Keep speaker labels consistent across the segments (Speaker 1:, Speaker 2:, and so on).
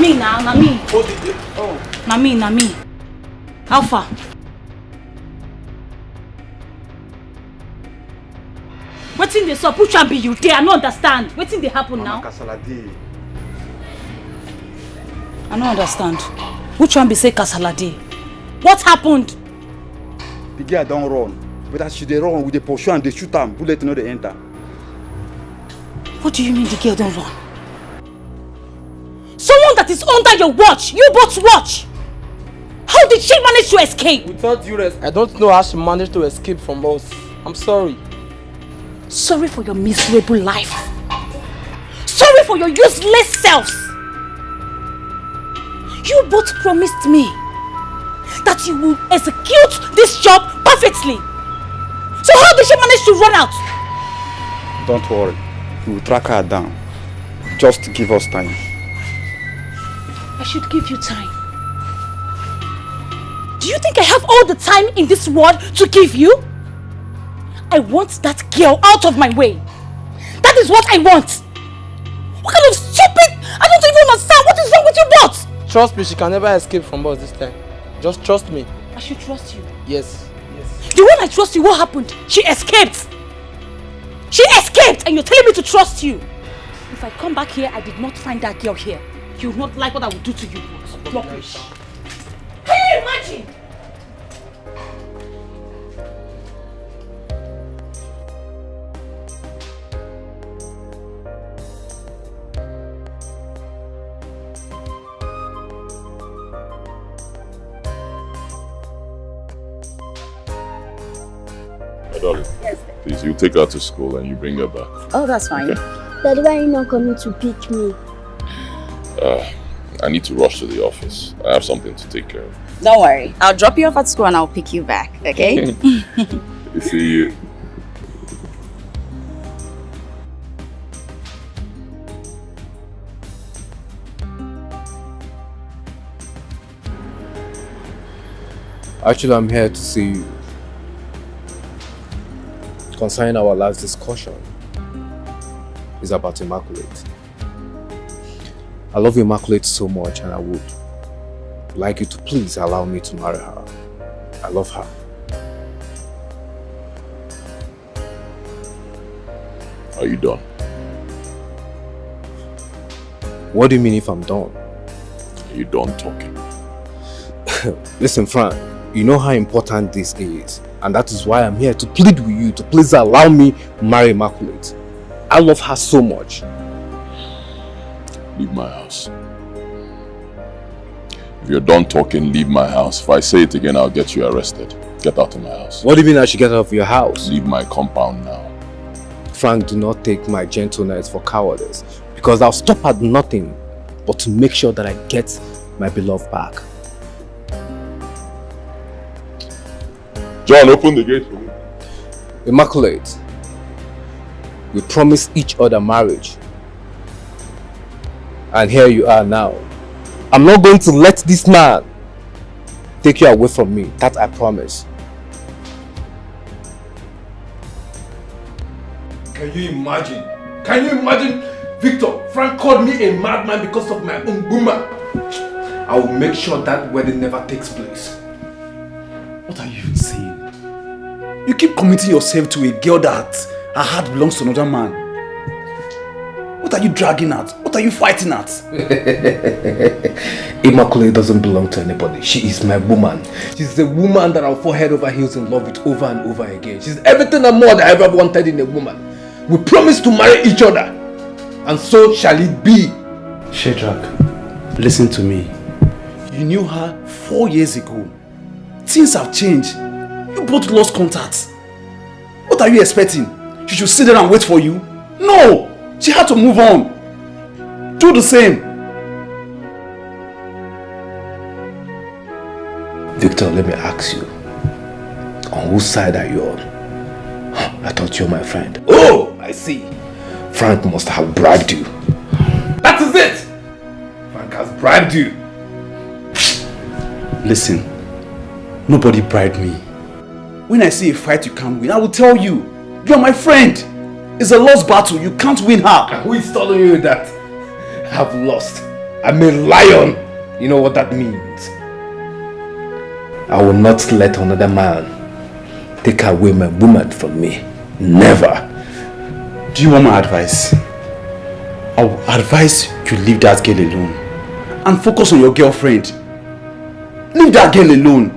Speaker 1: me now, na me.
Speaker 2: Oh.
Speaker 1: Na me. How far? Wetin dey sup? Which one be you there? I no understand. Wetin dey happen now? I no understand. Which one be say kasala dey? What happened?
Speaker 2: The girl don't run. But as she dey run, we dey pursue and they shoot am. Bullet no dey enter.
Speaker 1: What do you mean the girl don't run? Someone that is under your watch, you both watch. How did she manage to escape?
Speaker 3: Without you, I don't know how she managed to escape from us. I'm sorry.
Speaker 1: Sorry for your miserable life. Sorry for your useless selves. You both promised me that you will execute this job perfectly. So how did she manage to run out?
Speaker 2: Don't worry. We will track her down. Just give us time.
Speaker 1: I should give you time. Do you think I have all the time in this world to give you? I want that girl out of my way. That is what I want. What kind of stupid... I don't even understand. What is wrong with you both?
Speaker 3: Trust me, she can never escape from us this time. Just trust me.
Speaker 1: I should trust you.
Speaker 3: Yes.
Speaker 1: The one I trust you, what happened? She escaped. She escaped and you're telling me to trust you. If I come back here, I did not find that girl here. You would not like what I would do to you. Rubbish. Can you imagine?
Speaker 4: Darling,
Speaker 5: yes,
Speaker 4: please, you take her to school and you bring her back.
Speaker 5: Oh, that's fine.
Speaker 4: Okay.
Speaker 5: Daddy, why are you not coming to pick me?
Speaker 4: I need to rush to the office. I have something to take care of.
Speaker 5: Don't worry. I'll drop you off at school and I'll pick you back, okay?
Speaker 4: See you.
Speaker 6: Actually, I'm here to see you concerning our last discussion. It's about Immaculate. I love Immaculate so much and I would like you to please allow me to marry her. I love her.
Speaker 4: Are you done?
Speaker 6: What do you mean if I'm done?
Speaker 4: Are you done talking?
Speaker 6: Listen, Frank, you know how important this is. And that is why I'm here to plead with you to please allow me to marry Immaculate. I love her so much.
Speaker 4: Leave my house. If you're done talking, leave my house. If I say it again, I'll get you arrested. Get out of my house.
Speaker 6: What do you mean I should get out of your house?
Speaker 4: Leave my compound now.
Speaker 6: Frank, do not take my gentleness for cowardice. Because I'll stop at nothing but to make sure that I get my beloved back.
Speaker 4: John, open the gate for me.
Speaker 6: Immaculate, we promised each other marriage. And here you are now. I'm not going to let this man take you away from me. That I promise.
Speaker 7: Can you imagine? Can you imagine? Victor, Frank called me a madman because of my own woman. I will make sure that wedding never takes place. What are you even saying? You keep committing yourself to a girl that her heart belongs to another man. What are you dragging at? What are you fighting at?
Speaker 6: Immaculate doesn't belong to anybody. She is my woman. She's the woman that I'll fall head over heels in love with over and over again. She's everything and more that I ever wanted in a woman. We promised to marry each other. And so shall it be.
Speaker 7: Shadrach, listen to me. You knew her 4 years ago. Things have changed. You both lost contact. What are you expecting? She should sit there and wait for you? No! She had to move on. Do the same.
Speaker 6: Victor, let me ask you. On whose side are you on? I thought you were my friend.
Speaker 7: Oh, I see.
Speaker 6: Frank must have bribed you.
Speaker 7: That is it! Frank has bribed you. Listen, nobody bribed me. When I see a fight you can't win, I will tell you. You are my friend. It's a lost battle. You can't win her.
Speaker 6: Who is telling you that I have lost?
Speaker 7: I'm a lion. You know what that means? I will not let another man take away my woman from me. Never.
Speaker 2: Do you want my advice? I will advise you leave that girl alone and focus on your girlfriend. Leave that girl alone.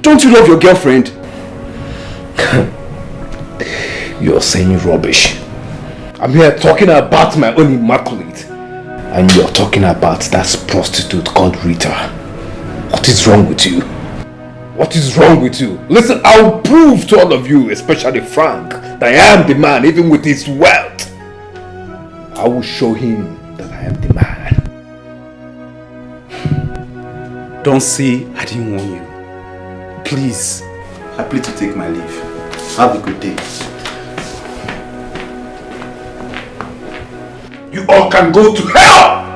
Speaker 2: Don't you love your girlfriend?
Speaker 7: You're saying rubbish. I'm here talking about my own immaculate. And you're talking about that prostitute called Rita. What is wrong with you? What is wrong with you? Listen, I'll prove to all of you, especially Frank, that I am the man, even with his wealth. I will show him that I am the man.
Speaker 2: Don't say I didn't warn you. Please, I plead to take my leave. Have a good day.
Speaker 7: You all can go to hell!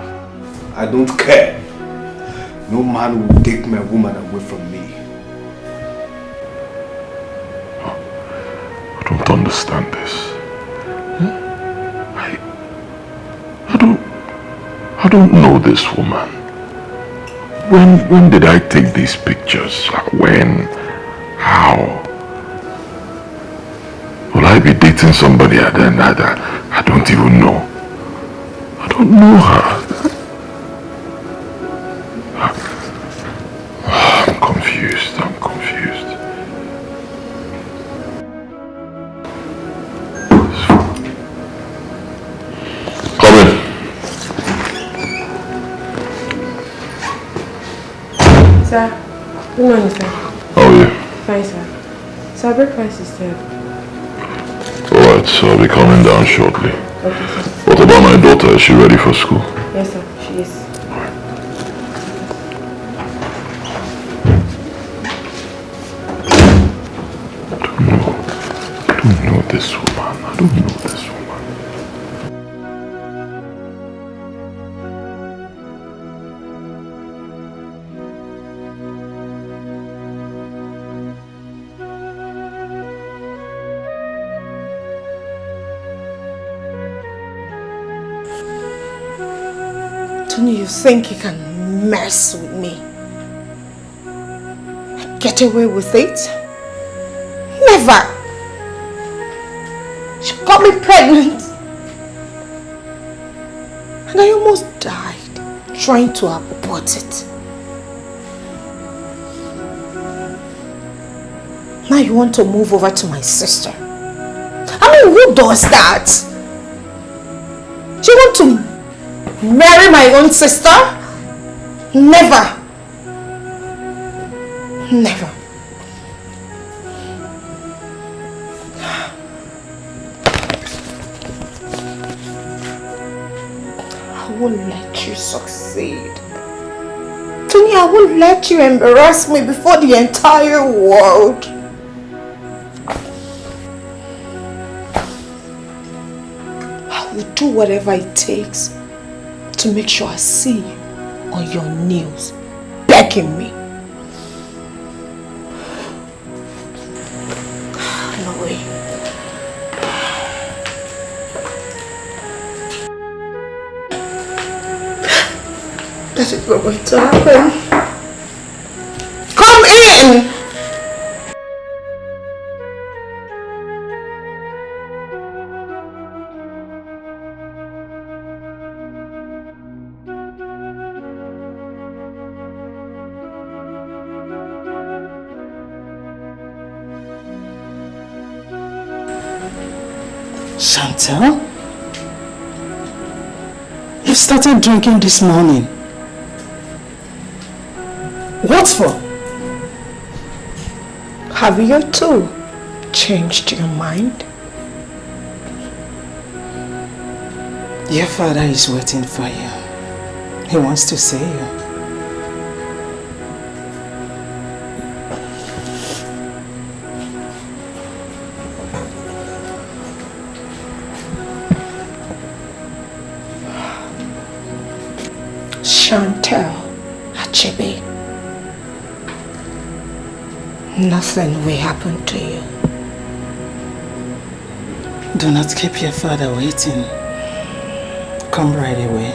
Speaker 7: I don't care. No man will take my woman away from me.
Speaker 4: I don't understand this. I don't know this woman. When did I take these pictures? When? How? Will I be dating somebody I don't even know? I don't know her. I'm confused. Come in.
Speaker 8: Sir, good morning, sir.
Speaker 4: How are you?
Speaker 8: Fine, sir. Sir, breakfast is served.
Speaker 4: Alright, so I'll be coming down shortly.
Speaker 8: Okay, sir.
Speaker 4: What about my daughter? Is she ready for school?
Speaker 8: Yes, sir. She is.
Speaker 4: I don't know this woman.
Speaker 9: Tony, you think you can mess with me? Get away with it? Never! She got me pregnant. And I almost died trying to abort it. Now you want to move over to my sister. I mean, who does that? Do you want to marry my own sister? Never. Never. I won't let you succeed. Tony, I won't let you embarrass me before the entire world. I will do whatever it takes to make sure I see you on your knees begging me. No way. That is not going to happen. Come in!
Speaker 10: Chantal? You started drinking this morning. What for?
Speaker 9: Have you too changed your mind?
Speaker 10: Your father is waiting for you. He wants to see you.
Speaker 9: Chantal Achebe, nothing will happen to you.
Speaker 10: Do not keep your father waiting. Come right away.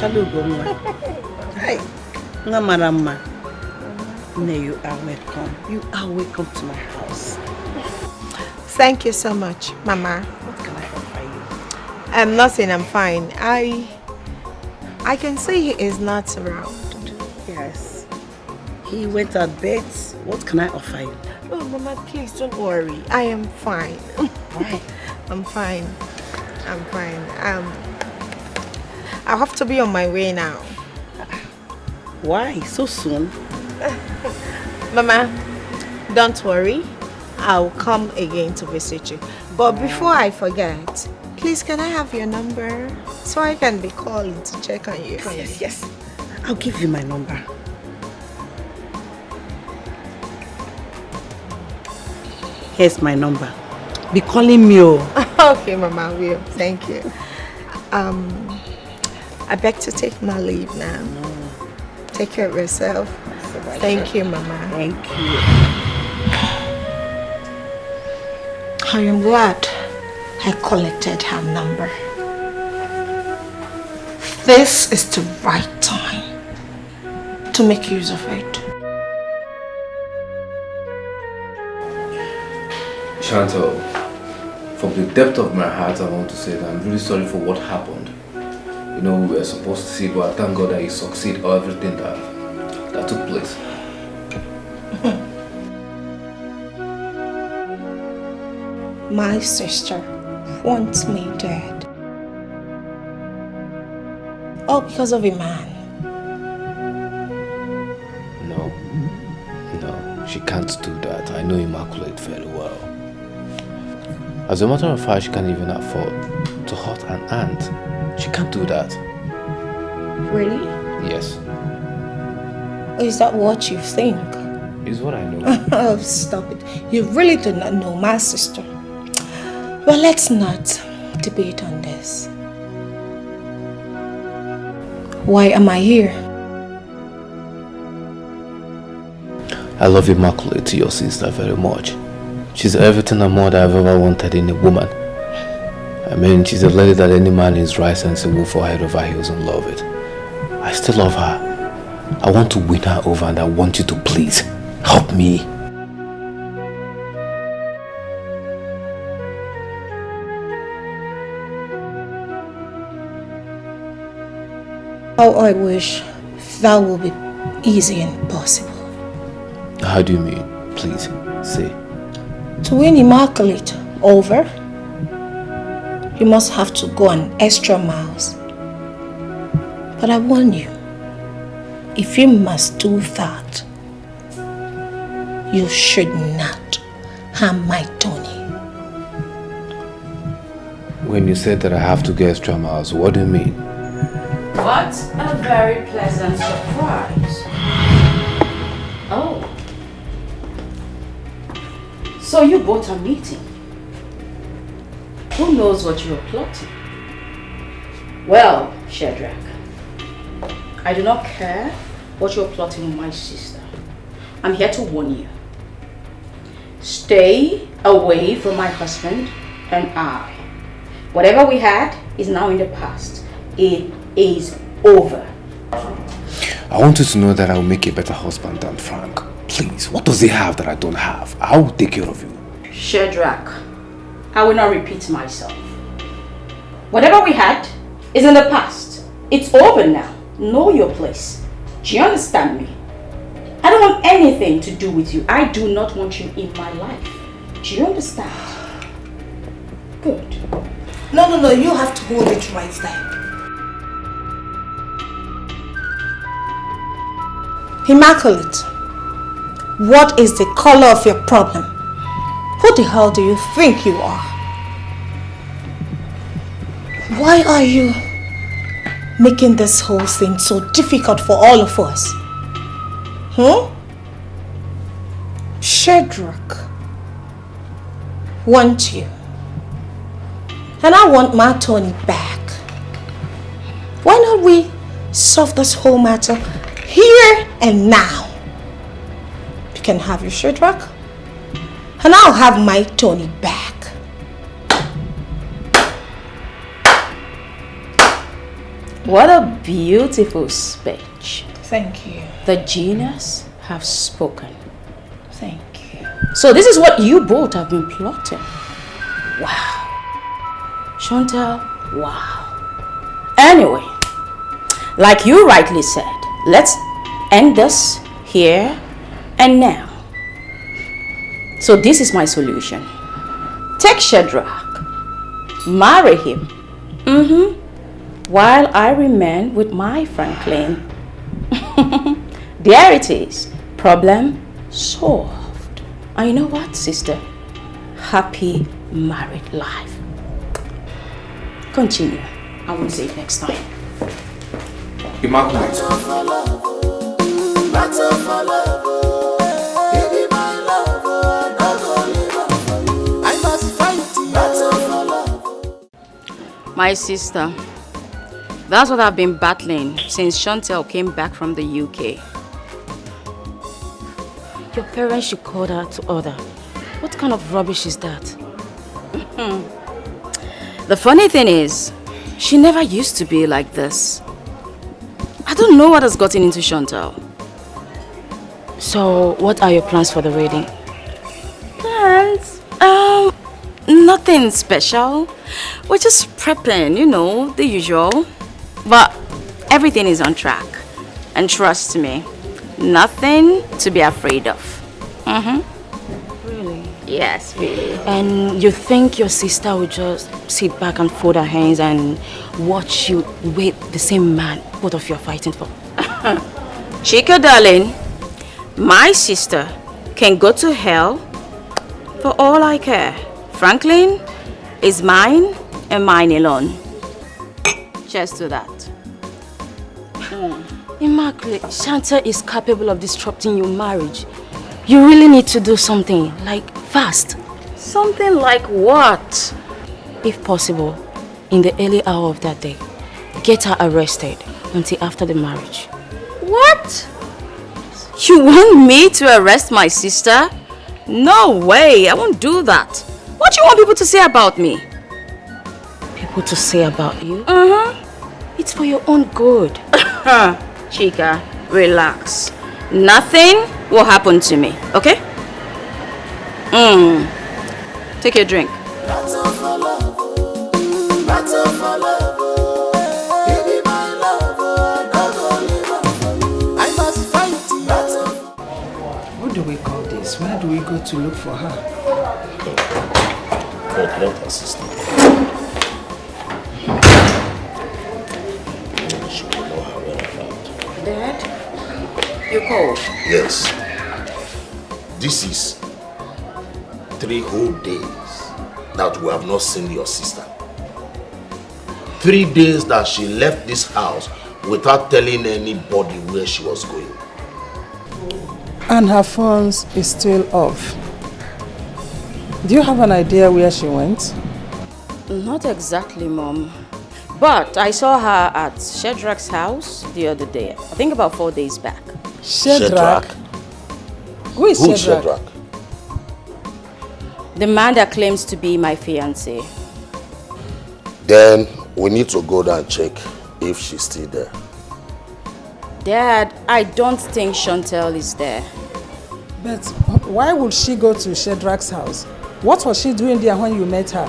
Speaker 11: Hi. Ngamarama. You are welcome. You are welcome to my house.
Speaker 9: Thank you so much, Mama.
Speaker 11: What can I offer you?
Speaker 9: Nothing, I'm fine. I can see he is not around.
Speaker 11: Yes. He went out bed. What can I offer you?
Speaker 9: Oh, Mama, please don't worry. I am fine.
Speaker 11: Why?
Speaker 9: I'm fine. I'm fine. I'll have to be on my way now.
Speaker 11: Why? So soon?
Speaker 9: Mama, don't worry. I'll come again to visit you. But before I forget, please can I have your number so I can be calling to check on you?
Speaker 11: Yes. I'll give you my number. Here's my number. Be calling me.
Speaker 9: Okay, Mama, I will. Thank you. I beg to take my leave now. Take care of yourself. Thank you, Mama.
Speaker 11: Thank you.
Speaker 9: I am glad I collected her number. This is the right time to make use of it.
Speaker 6: Chantal, from the depth of my heart, I want to say that I'm really sorry for what happened. You know, we were supposed to see, but I thank God that you succeed on everything that took place.
Speaker 9: My sister wants me dead. All because of a man.
Speaker 6: No, she can't do that. I know Immaculate very well. As a matter of fact, she can't even afford to hurt an ant. She can't do that.
Speaker 9: Really?
Speaker 6: Yes.
Speaker 9: Is that what you think?
Speaker 6: Is what I know.
Speaker 9: Oh, stop it. You really do not know my sister. Well, let's not debate on this. Why am I here?
Speaker 6: I love Immaculate, your sister, very much. She's everything and more that I've ever wanted in a woman. I mean, she's a lady that any man in his right sense will fall head over heels and love it. I still love her. I want to win her over, and I want you to please help me.
Speaker 9: How I wish that would be easy and possible.
Speaker 6: How do you mean? Please, say.
Speaker 9: To win Immaculate over, you must have to go an extra miles. But I warn you, if you must do that, you should not harm my Tony.
Speaker 6: When you said that I have to go extra miles, what do you mean?
Speaker 1: What a very pleasant surprise. Oh. So you both are meeting. Who knows what you are plotting? Well, Shadrach, I do not care what you are plotting with my sister. I'm here to warn you. Stay away from my husband and I. Whatever we had is now in the past. It is over.
Speaker 6: I want you to know that I will make a better husband than Frank. Please, what does he have that I don't have? I will take care of you.
Speaker 1: Shadrach, I will not repeat myself. Whatever we had is in the past. It's over now. Know your place. Do you understand me? I don't want anything to do with you. I do not want you in my life. Do you understand? Good.
Speaker 9: No, you have to hold it right there. Immaculate, what is the color of your problem? Who the hell do you think you are? Why are you making this whole thing so difficult for all of us? Shadrach wants you. And I want my Tony back. Why not we solve this whole matter here and now? You can have your Shadrach, and I'll have my Tony back.
Speaker 5: What a beautiful speech.
Speaker 9: Thank you.
Speaker 5: The genius have spoken.
Speaker 9: Thank you.
Speaker 5: So this is what you both have been plotting. Wow. Chantal, wow. Anyway, like you rightly said, let's end this here and now. So this is my solution. Take Shadrach, marry him, while I remain with my Franklin. There it is. Problem solved. And you know what, sister? Happy married life. Continue. I will say it next time.
Speaker 6: Immaculate.
Speaker 5: My sister, that's what I've been battling since Chantal came back from the UK. Your parents should call her to order. What kind of rubbish is that? The funny thing is, she never used to be like this. I don't know what has gotten into Chantal.
Speaker 1: So, what are your plans for the wedding?
Speaker 5: Plans? Nothing special. We're just prepping, you know, the usual. But everything is on track. And trust me, nothing to be afraid of.
Speaker 1: Really?
Speaker 5: Yes, really.
Speaker 1: And you think your sister would just sit back and fold her hands and watch you with the same man both of you are fighting for?
Speaker 5: Chica, darling, my sister can go to hell for all I care. Franklin is mine and mine alone. Cheers to that.
Speaker 1: Immaculate, Chantal is capable of disrupting your marriage. You really need to do something, like fast.
Speaker 5: Something like what?
Speaker 1: If possible, in the early hour of that day, get her arrested until after the marriage.
Speaker 5: What? You want me to arrest my sister? No way, I won't do that. What do you want people to say about me?
Speaker 1: People to say about you?
Speaker 5: It's for your own good. Chica, relax. Nothing will happen to me, okay? Take your drink.
Speaker 10: What do we call this? Where do we go to look for her?
Speaker 12: God, let her sister. She will know her whereabouts.
Speaker 5: Dad, you called?
Speaker 12: Yes. This is 3 whole days that we have not seen your sister. 3 days that she left this house without telling anybody where she was going.
Speaker 10: And her phone is still off. Do you have an idea where she went?
Speaker 5: Not exactly, Mom. But I saw her at Shadrach's house the other day. I think about 4 days back.
Speaker 10: Shadrach? Who is Shadrach?
Speaker 5: The man that claims to be my fiancé.
Speaker 12: Then we need to go down and check if she's still there.
Speaker 5: Dad, I don't think Chantal is there.
Speaker 10: But why would she go to Shadrach's house? What was she doing there when you met her?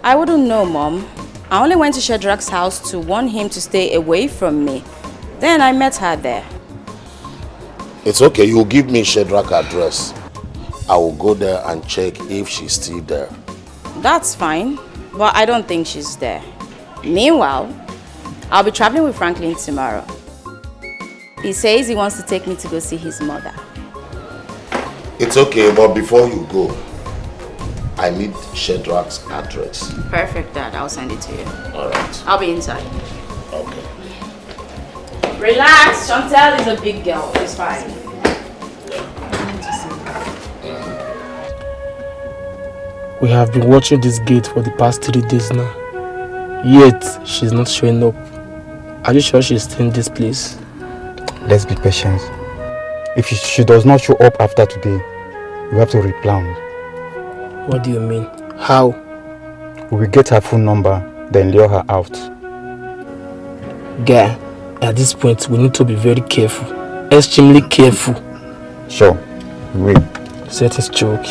Speaker 5: I wouldn't know, Mom. I only went to Shadrach's house to warn him to stay away from me. Then I met her there.
Speaker 12: It's okay, you give me Shadrach's address. I will go there and check if she's still there.
Speaker 5: That's fine, but I don't think she's there. Meanwhile, I'll be traveling with Franklin tomorrow. He says he wants to take me to go see his mother.
Speaker 12: It's okay, but before you go, I need Shadrach's address.
Speaker 5: Perfect, Dad. I'll send it to you.
Speaker 12: All right.
Speaker 5: I'll be inside.
Speaker 12: Okay.
Speaker 5: Relax. Chantal is a big girl. It's fine.
Speaker 3: We have been watching this gate for the past 3 days now. Yet, she's not showing up. Are you sure she's still in this place?
Speaker 13: Let's be patient. If she does not show up after today, we have to replan.
Speaker 3: What do you mean? How?
Speaker 13: We will get her phone number, then lure her out.
Speaker 3: Guy, at this point, we need to be very careful. Extremely careful.
Speaker 13: Sure. Wait.
Speaker 3: Set his choke.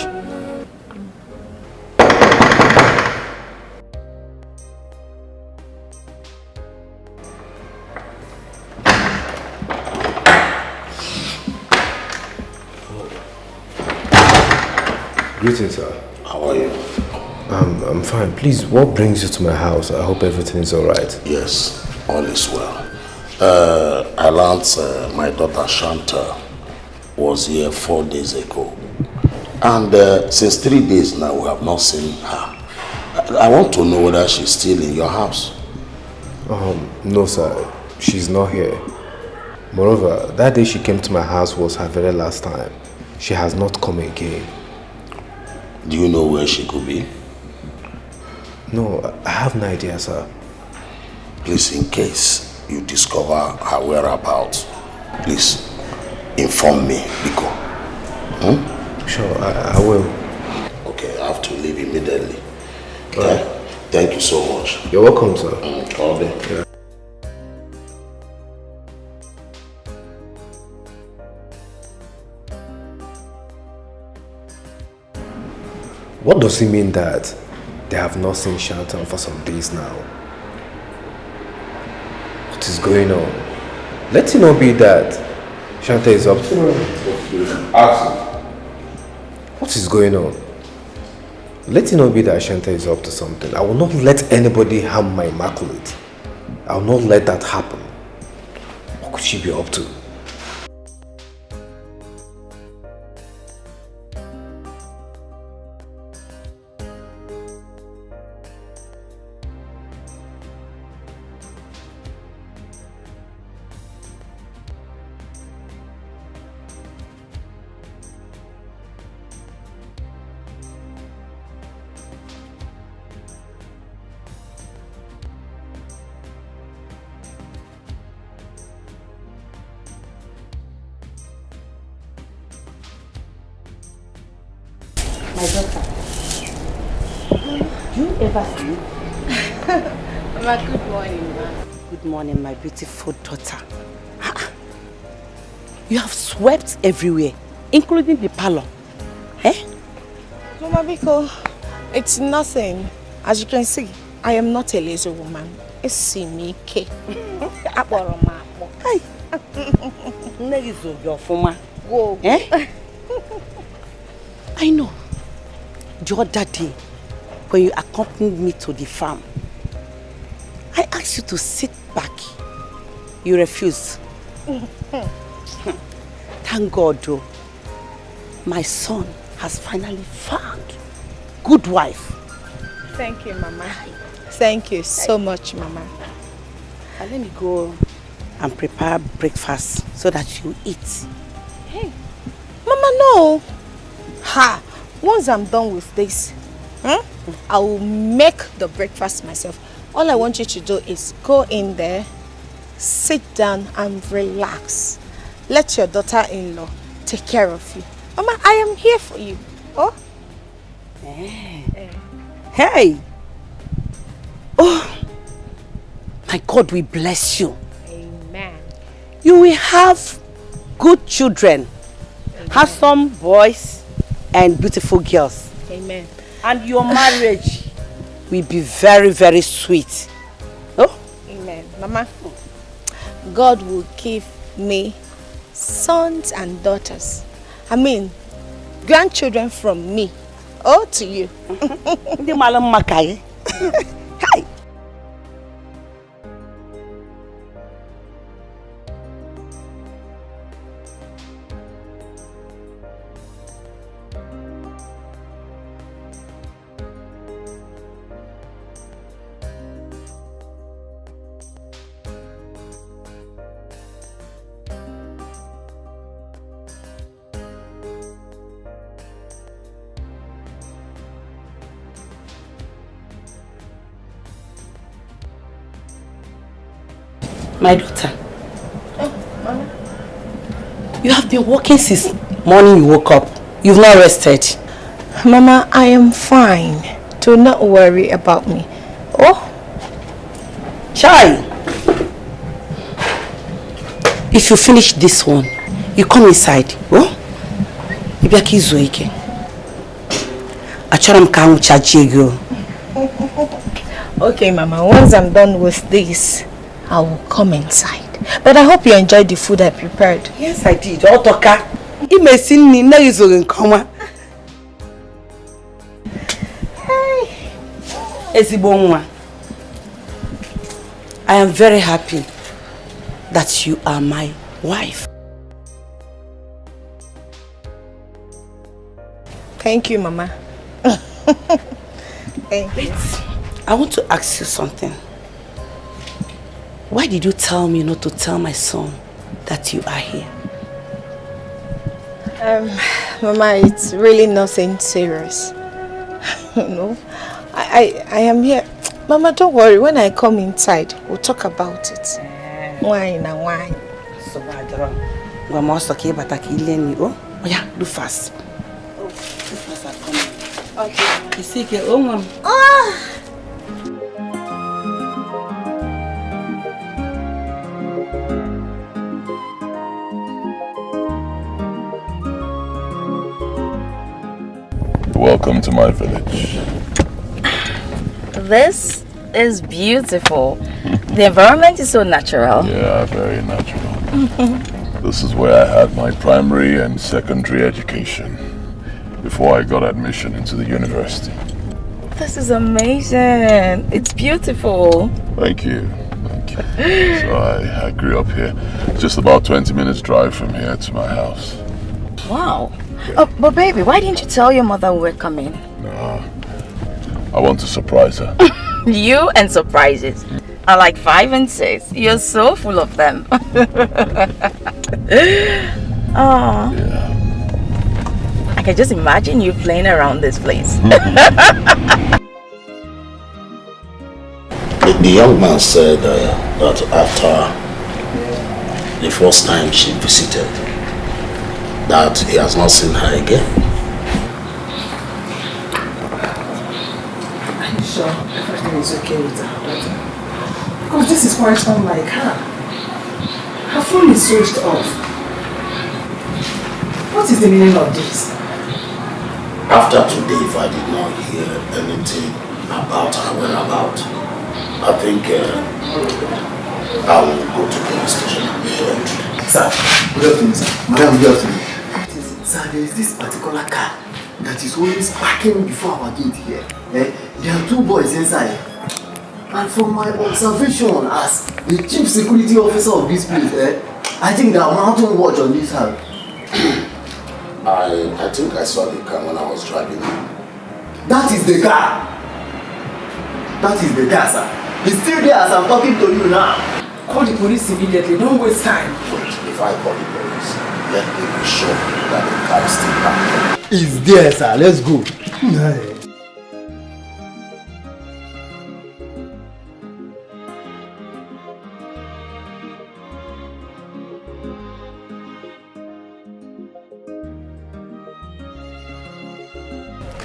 Speaker 6: Greetings, sir.
Speaker 12: How are you?
Speaker 6: I'm fine. Please, what brings you to my house? I hope everything is alright.
Speaker 12: Yes, all is well. I learned my daughter Shanta was here 4 days ago. And since 3 days now, we have not seen her. I want to know whether she's still in your house.
Speaker 6: No, sir. She's not here. Moreover, that day she came to my house was her very last time. She has not come again.
Speaker 12: Do you know where she could be?
Speaker 6: No, I have no idea, sir.
Speaker 12: Please, in case you discover her whereabouts, please inform me, Biko.
Speaker 6: Sure, I will.
Speaker 12: Okay, I have to leave immediately. Okay? Thank you so much.
Speaker 6: You're welcome, sir.
Speaker 12: All day.
Speaker 6: Yeah. What does it mean that they have not seen Shantan for some days now? What is going on? Let it not be that Shanta is up to... What is going on? Let it not be that Shanta is up to something. I will not let anybody harm my immaculate. I will not let that happen. What could she be up to?
Speaker 5: My daughter, do you ever sleep?
Speaker 9: Mama, good morning, ma.
Speaker 11: Good morning, my beautiful daughter. You have swept everywhere, including the parlor. Eh?
Speaker 9: Mama Biko, it's nothing. As you can see, I am not a lazy woman. It's Simike.
Speaker 11: Hey. Your former.
Speaker 9: Whoa.
Speaker 11: Eh? I know. The other day, when you accompanied me to the farm, I asked you to sit back. You refused. Thank God, though. My son has finally found good wife.
Speaker 9: Thank you, Mama. Thank you so much, Mama.
Speaker 11: Let me go and prepare breakfast so that you eat.
Speaker 9: Hey, Mama, no. Ha! Once I'm done with this, I will make the breakfast myself. All I want you to do is go in there, sit down and relax. Let your daughter-in-law take care of you. Mama, I am here for you. Oh?
Speaker 11: Hey! Oh! My God, we bless you.
Speaker 9: Amen.
Speaker 11: You will have good children, handsome boys, and beautiful girls.
Speaker 9: Amen.
Speaker 11: And your marriage will be very, very sweet. Oh?
Speaker 9: Amen. Mama, God will give me sons and daughters. I mean, grandchildren from me. Oh, to you.
Speaker 11: Hi. My daughter,
Speaker 9: Mama.
Speaker 11: You have been working since morning you woke up. You've not rested.
Speaker 9: Mama, I am fine. Do not worry about me. Oh?
Speaker 11: Chai! If you finish this one, you come inside. Oh? You be a kizuike. Acharam ka charge you.
Speaker 9: Okay, Mama. Once I'm done with this, I will come inside. But I hope you enjoyed the food I prepared.
Speaker 11: Yes, I did. Otoka. You may see me now. You come. Ezibonwa, I am very happy that you are my wife.
Speaker 9: Thank you, Mama. Thank you.
Speaker 11: I want to ask you something. Why did you tell me not to tell my son that you are here?
Speaker 9: Mama, it's really nothing serious. You know, I am here. Mama, don't worry. When I come inside, we'll talk about it. Wine and wine.
Speaker 11: So bad, oh yeah, do fast. Do fast, I'm coming. Okay. You see,
Speaker 4: Welcome to my village.
Speaker 14: This is beautiful. The environment is so natural.
Speaker 4: Yeah, very natural. This is where I had my primary and secondary education before I got admission into the university.
Speaker 14: This is amazing. It's beautiful.
Speaker 4: Thank you. Thank you. So I grew up here. Just about 20 minutes drive from here to my house.
Speaker 14: Wow. Oh, but baby, why didn't you tell your mother we were coming?
Speaker 4: No. I want to surprise her.
Speaker 14: You and surprises are like 5 and 6. You're so full of them. Oh.
Speaker 4: Yeah.
Speaker 14: I can just imagine you playing around this place.
Speaker 12: The young man said that after the first time she visited, that he has not seen her again.
Speaker 10: Are you sure everything is okay with her? Because this is quite unlike her. Her phone is switched off. What is the meaning of this?
Speaker 12: After today, if I did not hear anything about her whereabouts, I think I will go to the police station and do entry.
Speaker 15: Sir, good afternoon, sir. Madam, good afternoon. Sir, there is this particular car that is always parking before our gate here. There are 2 boys inside. And from my observation as the chief security officer of this place, I think they are mounting watch on this house.
Speaker 12: I think I saw the car when I was driving.
Speaker 15: That is the car. That is the car, sir. It's still there as I'm talking to you now.
Speaker 10: Call the police immediately. Don't waste time.
Speaker 12: Wait, if I call the police, let me be sure that the car is still parked.
Speaker 15: It's there, sir. Let's go.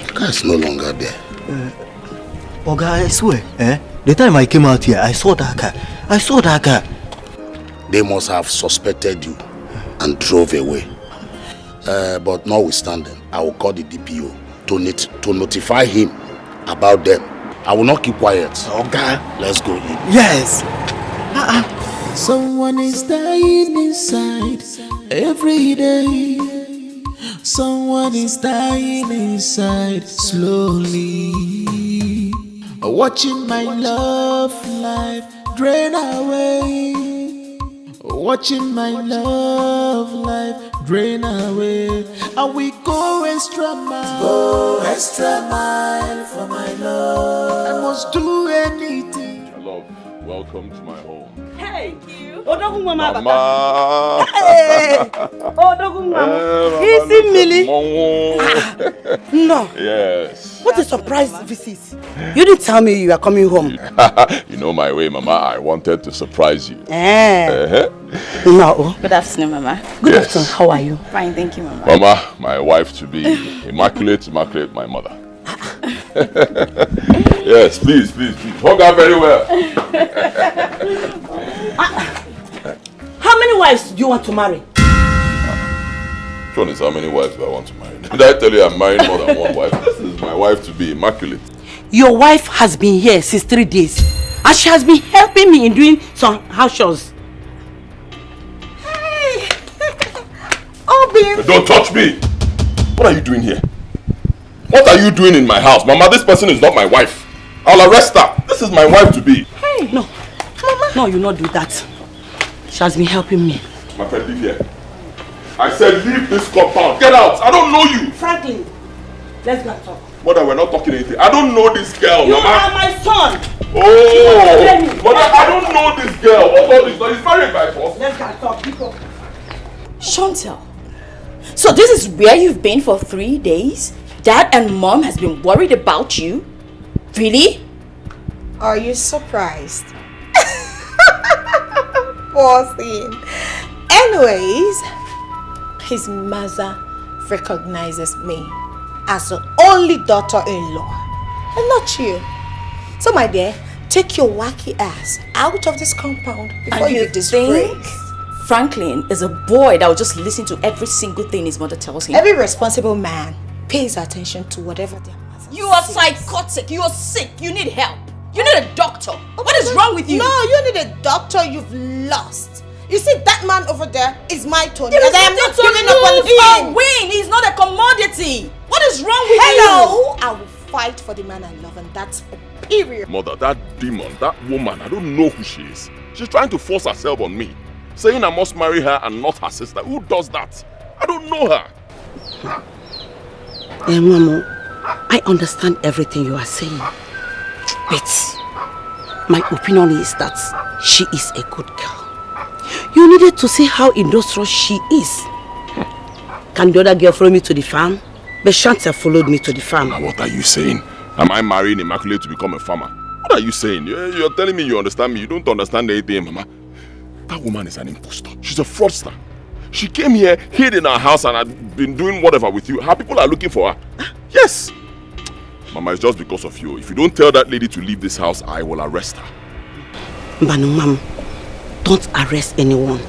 Speaker 12: The car is no longer there.
Speaker 15: Oga, I swear, the time I came out here, I saw that car. I saw that car.
Speaker 12: They must have suspected you and drove away. But notwithstanding, I will call the DPO to notify him about them. I will not keep quiet.
Speaker 15: Okay.
Speaker 12: Let's go in.
Speaker 15: Yes.
Speaker 16: Someone is dying inside every day. Someone is dying inside slowly. Watching my love life drain away. Watching my love life drain away. And we go extra mile for my love. I must do anything.
Speaker 4: Hello, welcome to my home.
Speaker 11: Hey, Odogun Mama.
Speaker 4: Mama.
Speaker 11: Hey, Odogun Mama. Easy, Millie. No.
Speaker 4: Yes.
Speaker 11: What a surprise visit. You didn't tell me you are coming home.
Speaker 4: You know my way, Mama. I wanted to surprise you.
Speaker 11: No.
Speaker 14: Good afternoon, Mama.
Speaker 11: Good afternoon. How are you?
Speaker 14: Fine, thank you, Mama.
Speaker 4: Mama, my wife to be immaculate, my mother. Yes, please. Hug her very well.
Speaker 11: How many wives do you want to marry?
Speaker 4: Which one is how many wives do I want to marry? Did I tell you I'm marrying more than one wife? This is my wife to be, Immaculate.
Speaker 11: Your wife has been here since 3 days. And she has been helping me in doing some house chores.
Speaker 14: Hey! Obi!
Speaker 4: Don't touch me! What are you doing here? What are you doing in my house? Mama, this person is not my wife. I'll arrest her. This is my wife to be.
Speaker 11: Hey! No. Mama. No, you not do that. She has been helping me.
Speaker 4: My friend, leave here. I said leave this compound. Get out. I don't know you.
Speaker 11: Franklin, let's go and talk.
Speaker 4: Mother, we're not talking anything. I don't know this girl,
Speaker 11: You
Speaker 4: Mama.
Speaker 11: are my son.
Speaker 4: Oh! Mother, I don't know this girl. What's all this? He's married by force.
Speaker 11: Let's go and talk. People.
Speaker 5: Chantal, so this is where you've been for 3 days? Dad and Mom has been worried about you? Really?
Speaker 9: Are you surprised? Poor thing. Anyways, his mother recognizes me as the only daughter-in-law and not you. So my dear, take your wacky ass out of this compound before you disgrace.
Speaker 5: Franklin is a boy that will just listen to every single thing his mother tells him.
Speaker 9: Every responsible man pays attention to whatever their mother
Speaker 5: You are psychotic. You are sick. You need help. You need a doctor. What is wrong with you?
Speaker 9: No, you need a doctor. You've lost. You see, that man over there is my Tony.
Speaker 5: There is
Speaker 9: and I am not
Speaker 5: nothing to
Speaker 9: giving up on
Speaker 5: lose
Speaker 9: him.
Speaker 5: or win. He's not a commodity. What is wrong with
Speaker 9: Hello, I will fight for the man I love, and that's a period.
Speaker 4: Mother, that demon, that woman, I don't know who she is. She's trying to force herself on me. Saying I must marry her and not her sister. Who does that? I don't know her.
Speaker 11: Mama, I understand everything you are saying. But my opinion is that she is a good girl. You needed to see how industrious she is. Can the other girl follow me to the farm? But Chantal followed me to the farm.
Speaker 4: Now, what are you saying? Am I marrying Immaculate to become a farmer? What are you saying? You're telling me you understand me. You don't understand anything, Mama. That woman is an imposter. She's a fraudster. She came here, hid in our house, and had been doing whatever with you. Her people are looking for her. Yes. Mama, it's just because of you. If you don't tell that lady to leave this house, I will arrest her.
Speaker 11: Banu, Mom, don't arrest anyone.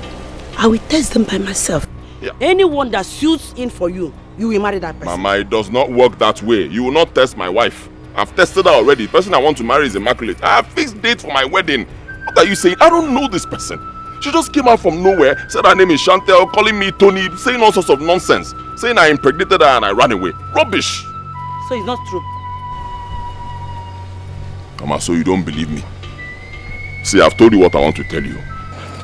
Speaker 11: I will test them by myself.
Speaker 4: Yeah.
Speaker 11: Anyone that suits in for you, you will marry that person.
Speaker 4: Mama, it does not work that way. You will not test my wife. I've tested her already. The person I want to marry is Immaculate. I have fixed date for my wedding. What are you saying? I don't know this person. She just came out from nowhere, said her name is Chantal, calling me Tony, saying all sorts of nonsense. Saying I impregnated her and I ran away. Rubbish.
Speaker 11: So it's not true.
Speaker 4: Mama, so you don't believe me? See, I've told you what I want to tell you.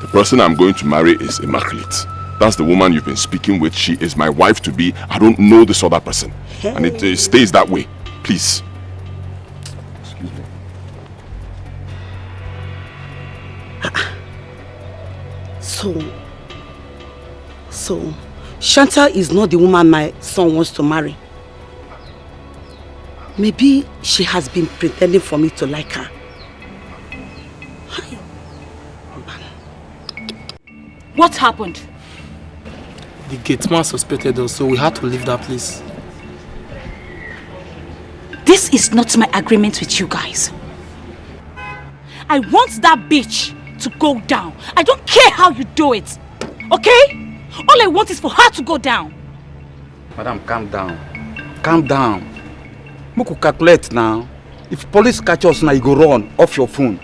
Speaker 4: The person I'm going to marry is Immaculate. That's the woman you've been speaking with. She is my wife to be. I don't know this other person. Hey. And it stays that way. Please.
Speaker 2: Excuse me.
Speaker 11: So, Chantal is not the woman my son wants to marry. Maybe she has been pretending for me to like her.
Speaker 1: What happened?
Speaker 3: The gateman suspected us, so we had to leave that place.
Speaker 1: This is not my agreement with you guys. I want that bitch to go down. I don't care how you do it. Okay? All I want is for her to go down.
Speaker 2: Madam, calm down. Calm down. Moku calculate now. If police catch us now, you go run off your phone.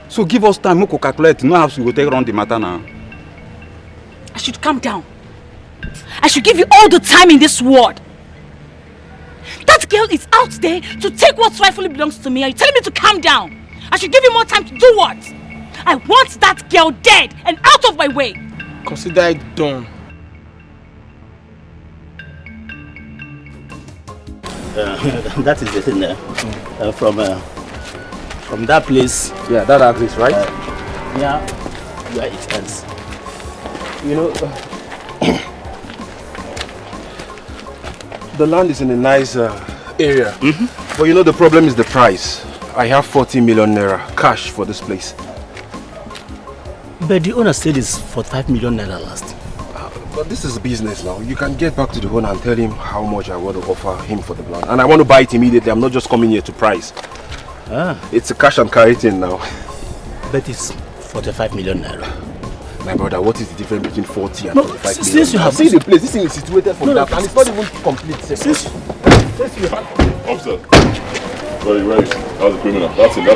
Speaker 2: So give us time, Moku calculate. No house we go take around the matter now.
Speaker 1: I should calm down. I should give you all the time in this world. That girl is out there to take what rightfully belongs to me. Are you telling me to calm down? I should give you more time to do what? I want that girl dead and out of my way.
Speaker 3: Consider it done.
Speaker 17: That is the thing there. From that place.
Speaker 2: Yeah, that axis, right?
Speaker 17: Yeah, it ends. You know,
Speaker 7: the land is in a nice area. But you know the problem is the price. I have 40 million naira cash for this place.
Speaker 17: But the owner said it's 45 million naira last.
Speaker 7: But this is business now. You can get back to the owner and tell him how much I want to offer him for the land. And I want to buy it immediately. I'm not just coming here to price.
Speaker 17: Ah.
Speaker 7: It's a cash and carry thing now.
Speaker 17: But it's 45 million naira.
Speaker 7: My brother, what is the difference between 40 and
Speaker 17: No,
Speaker 7: 45
Speaker 17: since
Speaker 7: million?
Speaker 17: you have...
Speaker 7: See the place, this thing is situated for
Speaker 17: No,
Speaker 7: that, and it's not even complete.
Speaker 17: Since you have...
Speaker 4: Officer. Where is he? That's the criminal. That's him. You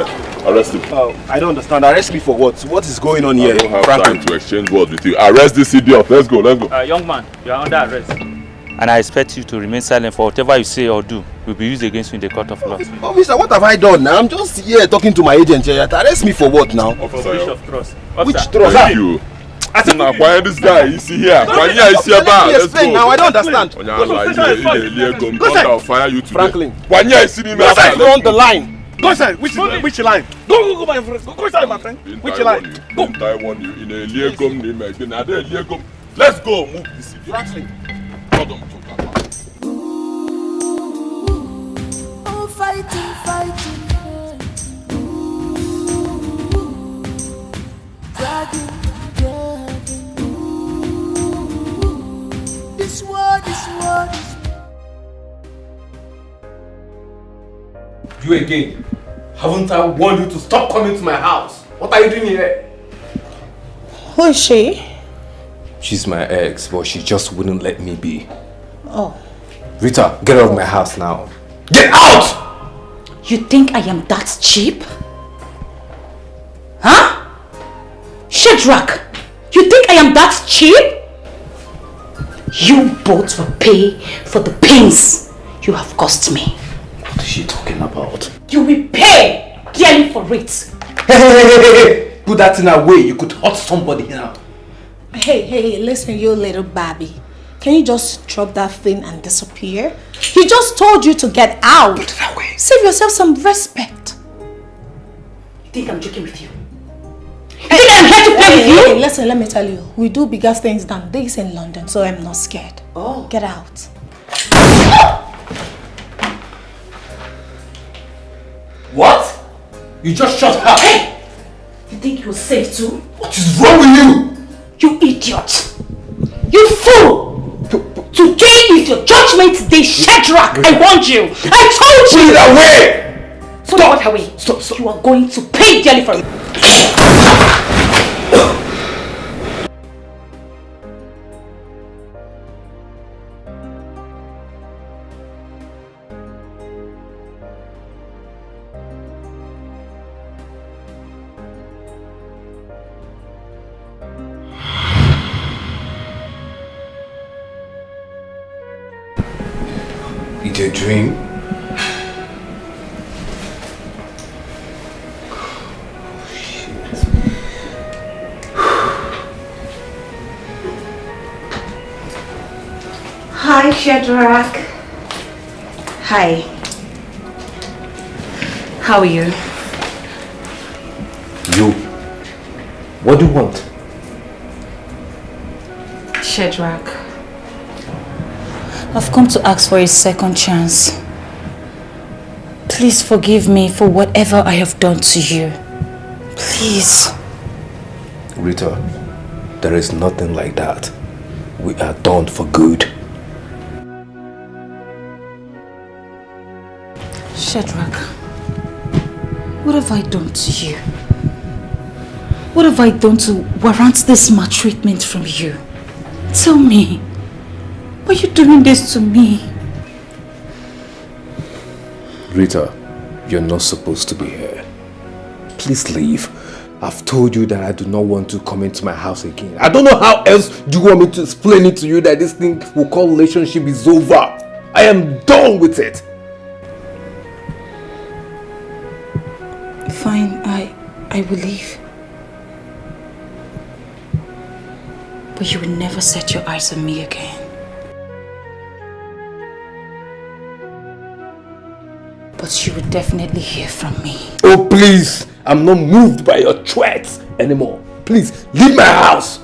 Speaker 4: guys. Arrest him.
Speaker 7: I don't understand. Arrest me for what? What is going on here?
Speaker 4: I don't have time to exchange words with you. Arrest this idiot. Let's go.
Speaker 18: Young man, you are under arrest. And I expect you to remain silent, for whatever you say or do will be used against you in the court of law.
Speaker 7: Officer, what have I done now? I'm just here talking to my agent here. Arrest me for what now?
Speaker 4: Officer,
Speaker 18: Breach of trust.
Speaker 7: Which
Speaker 18: Officer.
Speaker 7: trust?
Speaker 4: Thank you. Now, why this guy? Is he here? Why here? Is here? Let's go.
Speaker 7: Now I don't understand.
Speaker 4: I'll fire you today.
Speaker 7: Franklin.
Speaker 4: Why here? Is he
Speaker 7: Go side, on the line.
Speaker 19: Go side. Which line? Go, my friend. Go side, my friend. Which line?
Speaker 4: Go. I want you in a Liegum name again. Let's go. Move this idiot.
Speaker 7: Franklin.
Speaker 16: Fighting. Dragging. This word.
Speaker 7: You again. Haven't I warned you to stop coming to my house? What are you doing here?
Speaker 9: Who is she?
Speaker 6: She's my ex, but she just wouldn't let me be.
Speaker 9: Oh.
Speaker 6: Rita, get out of my house now.
Speaker 7: Get out!
Speaker 5: You think I am that cheap? Huh? Shadrach, you think I am that cheap? You both will pay for the pains you have caused me.
Speaker 6: What is she talking about?
Speaker 5: You will pay dearly for it.
Speaker 7: Hey. Put that thing away. You could hurt somebody now.
Speaker 9: Hey, listen, you little Barbie. Can you just drop that thing and disappear? He just told you to get out.
Speaker 7: Put it away.
Speaker 9: Save yourself some respect.
Speaker 5: You think I'm joking with you? You think I'm here to play with you?
Speaker 9: Hey, listen, let me tell you. We do bigger things than this in London, so I'm not scared.
Speaker 5: Oh.
Speaker 9: Get out.
Speaker 7: What? You just shot her.
Speaker 5: Hey! You think you're safe too?
Speaker 7: What is wrong with you?
Speaker 5: You idiot! You fool! Today is your judgment day, Shadrach! I warned you! I told you!
Speaker 7: Put it away!
Speaker 5: Put it away! Stop. You are going to pay dearly for it.
Speaker 6: It's a dream.
Speaker 5: Hi, Shadrach. Hi. How are you?
Speaker 6: You. What do you want?
Speaker 5: Shadrach, I've come to ask for a second chance. Please forgive me for whatever I have done to you. Please.
Speaker 6: Rita, there is nothing like that. We are done for good.
Speaker 5: Shadrach, what have I done to you? What have I done to warrant this maltreatment from you? Tell me, why are you doing this to me?
Speaker 6: Rita, you're not supposed to be here. Please leave. I've told you that I do not want to come into my house again. I don't know how else do you want me to explain it to you that this thing we call relationship is over. I am done with it.
Speaker 5: Fine, I will leave. But you will never set your eyes on me again. But you will definitely hear from me.
Speaker 6: Oh please, I'm not moved by your threats anymore. Please, leave my house.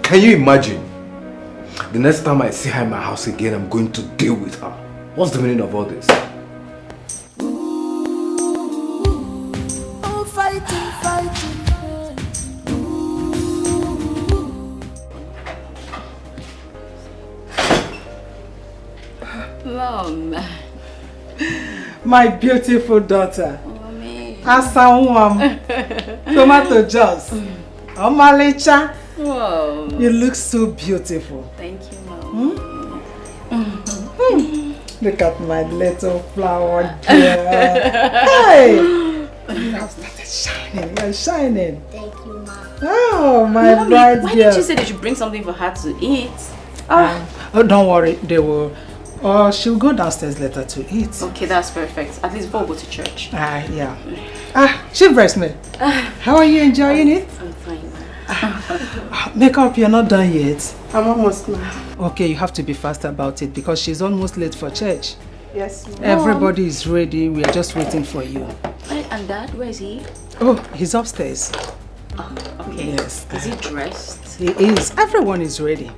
Speaker 6: Can you imagine? The next time I see her in my house again, I'm going to deal with her. What's the meaning of all this?
Speaker 16: Oh, fighting.
Speaker 10: My beautiful daughter.
Speaker 5: Mommy.
Speaker 10: Asawam. Tomato juice. Omalecha.
Speaker 5: Whoa.
Speaker 10: You look so beautiful.
Speaker 5: Thank you, Mom.
Speaker 10: Look at my little flower girl. Hey! You have started shining. You're shining.
Speaker 5: Thank you, Mom.
Speaker 10: Oh, my
Speaker 5: Mommy,
Speaker 10: bright girl.
Speaker 5: why did you say they should bring something for her to eat?
Speaker 10: Oh, don't worry. They will. Or she'll go downstairs later to eat.
Speaker 5: Okay, that's perfect. At least before we go to church.
Speaker 10: Yeah. She breast milk. How are you enjoying it?
Speaker 5: I'm fine.
Speaker 10: Makeup, you're not done yet.
Speaker 8: I'm almost now.
Speaker 10: Okay, you have to be fast about it because she's almost late for church.
Speaker 8: Yes, Mom.
Speaker 10: Everybody is ready. We are just waiting for you.
Speaker 5: And Dad, where is he?
Speaker 10: Oh, he's upstairs.
Speaker 5: Oh, okay.
Speaker 10: Yes.
Speaker 5: Is he dressed?
Speaker 10: He is. Everyone is ready.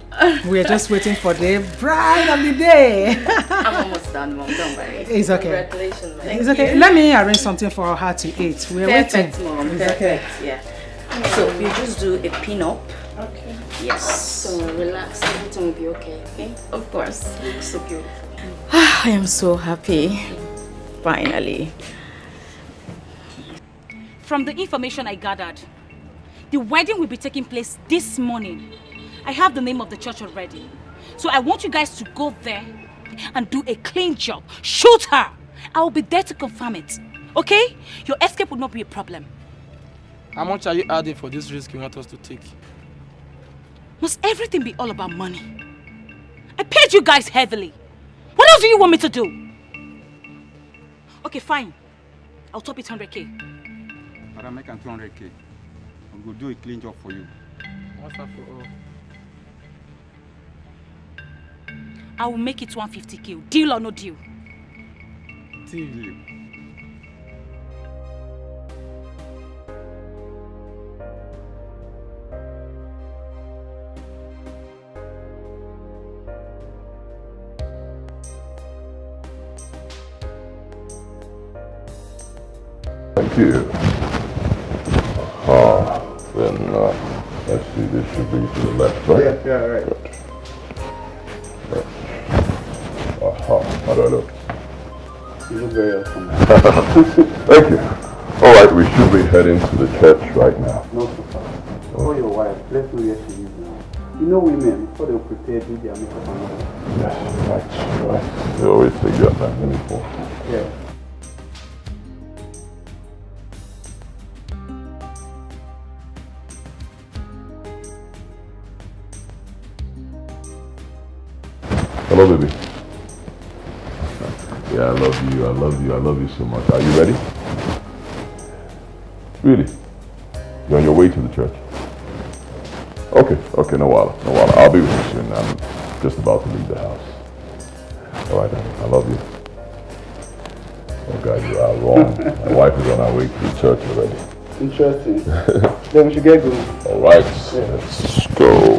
Speaker 10: We are just waiting for the bride of the day.
Speaker 5: I'm almost done, Mom. Don't worry.
Speaker 10: It's okay.
Speaker 5: Congratulations, Mom.
Speaker 10: It's okay. Let me arrange something for her to eat. We're
Speaker 5: Perfect,
Speaker 10: waiting.
Speaker 5: Mom.
Speaker 10: It's
Speaker 5: Perfect.
Speaker 10: okay.
Speaker 5: Yeah. So you just do a pin-up.
Speaker 8: Okay.
Speaker 5: Yes.
Speaker 8: So relax. Everything will be okay, okay?
Speaker 5: Of course.
Speaker 8: You look so beautiful.
Speaker 5: I am so happy. Finally.
Speaker 1: From the information I gathered, the wedding will be taking place this morning. I have the name of the church already. So I want you guys to go there and do a clean job. Shoot her! I will be there to confirm it. Okay? Your escape will not be a problem.
Speaker 3: How much are you adding for this risk you want us to take?
Speaker 1: Must everything be all about money? I paid you guys heavily. What else do you want me to do? Okay, fine. I'll top it 100K.
Speaker 13: Madam, make 200K. I'm going to do a clean job for you.
Speaker 3: What's that for all?
Speaker 1: I will make it 150K. Deal or no deal?
Speaker 3: Deal.
Speaker 4: Thank you. Then let's see, this should be to the left, right?
Speaker 13: Yeah, right.
Speaker 4: Good. How do I look?
Speaker 13: You look very awesome.
Speaker 4: Thank you. All right, we should be heading to the church right now.
Speaker 13: No, so far. Call your wife. Let's know where she is now. You know women, before they'll prepare, do their makeup and all that.
Speaker 4: Yes, right. They always take their time before.
Speaker 13: Yeah.
Speaker 4: Hello, baby. Yeah, I love you. I love you so much. Are you ready? Really? You're on your way to the church? Okay, no while. I'll be with you soon. I'm just about to leave the house. All right, I love you. Oh God, you are wrong. My wife is on her way to the church already.
Speaker 13: Interesting. Then we should get going.
Speaker 4: All right, let's go.